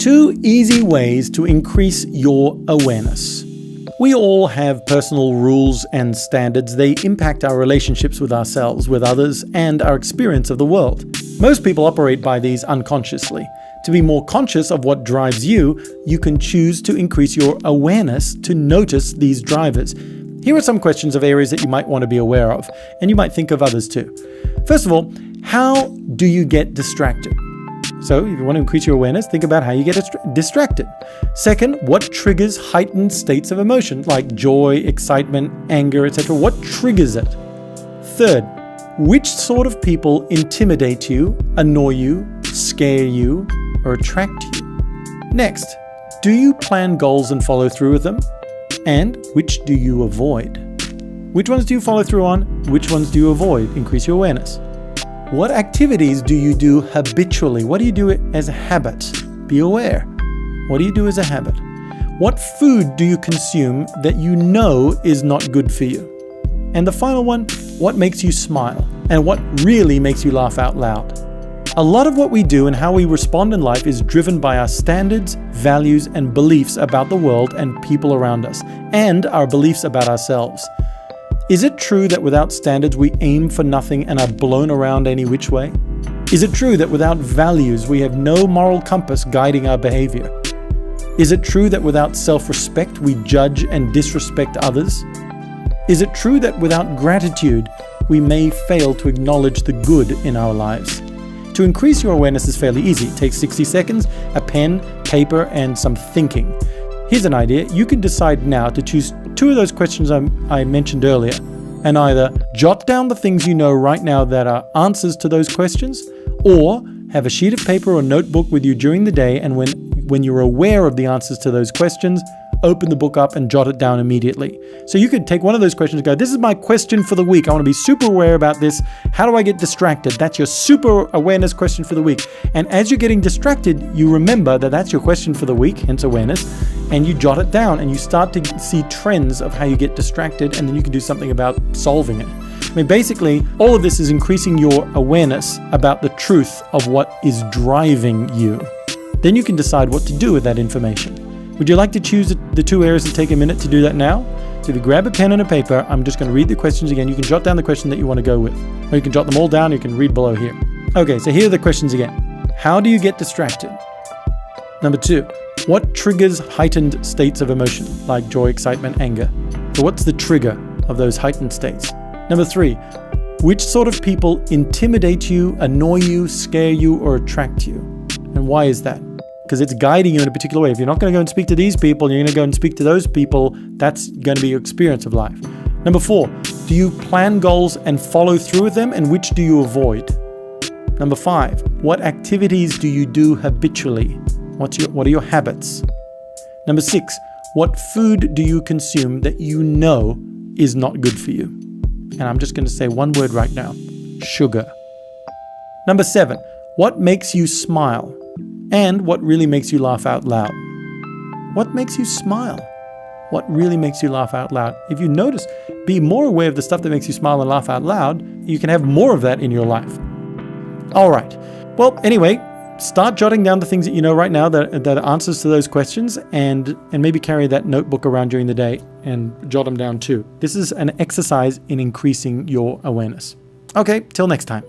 2 easy ways to increase your awareness. We all have personal rules and standards. They impact our relationships with ourselves, with others, and our experience of the world. Most people operate by these unconsciously. To be more conscious of what drives you, you can choose to increase your awareness to notice these drivers. Here are some questions of areas that you might want to be aware of, and you might think of others too. First of all, how do you get distracted? So if you want to increase your awareness, think about how you get distracted. Second, what triggers heightened states of emotion like joy, excitement, anger, etc.? What triggers it? Third, which sort of people intimidate you, annoy you, scare you, or attract you? Next, do you plan goals and follow through with them? And which do you avoid? Which ones do you follow through on? Which ones do you avoid? Increase your awareness. What activities do you do habitually? What do you do as a habit? Be aware. What do you do as a habit? What food do you consume that you know is not good for you? And the final one, what makes you smile? And what really makes you laugh out loud? A lot of what we do and how we respond in life is driven by our standards, values, and beliefs about the world and people around us, and our beliefs about ourselves. Is it true that without standards we aim for nothing and are blown around any which way? Is it true that without values we have no moral compass guiding our behavior? Is it true that without self-respect we judge and disrespect others? Is it true that without gratitude we may fail to acknowledge the good in our lives? To increase your awareness is fairly easy. It takes 60 seconds, a pen, paper, and some thinking. Here's an idea. You can decide now to choose 2 of those questions I mentioned earlier and either jot down the things you know right now that are answers to those questions, or have a sheet of paper or notebook with you during the day, and when you're aware of the answers to those questions, open the book up and jot it down immediately. So you could take one of those questions and go, this is my question for the week. I want to be super aware about this. How do I get distracted? That's your super awareness question for the week. And as you're getting distracted, you remember that that's your question for the week, hence awareness, and you jot it down and you start to see trends of how you get distracted, and then you can do something about solving it. I mean, basically, all of this is increasing your awareness about the truth of what is driving you. Then you can decide what to do with that information. Would you like to choose the 2 areas and take a minute to do that now? So if you grab a pen and a paper, I'm just going to read the questions again. You can jot down the question that you want to go with, or you can jot them all down. You can read below here. Okay, so here are the questions again. How do you get distracted? Number 2, what triggers heightened states of emotion like joy, excitement, anger? So what's the trigger of those heightened states? Number 3, which sort of people intimidate you, annoy you, scare you, or attract you? And why is that? Because it's guiding you in a particular way. If you're not going to go and speak to these people, you're going to go and speak to those people, that's going to be your experience of life. Number 4, do you plan goals and follow through with them, and which do you avoid? Number 5, what activities do you do habitually? What are your habits? Number 6, what food do you consume that you know is not good for you? And I'm just going to say one word right now, sugar. Number 7, what makes you smile? And what really makes you laugh out loud? What makes you smile? What really makes you laugh out loud? If you notice, be more aware of the stuff that makes you smile and laugh out loud, you can have more of that in your life. All right. Well, anyway, start jotting down the things that you know right now that are answers to those questions, and maybe carry that notebook around during the day and jot them down too. This is an exercise in increasing your awareness. Okay, till next time.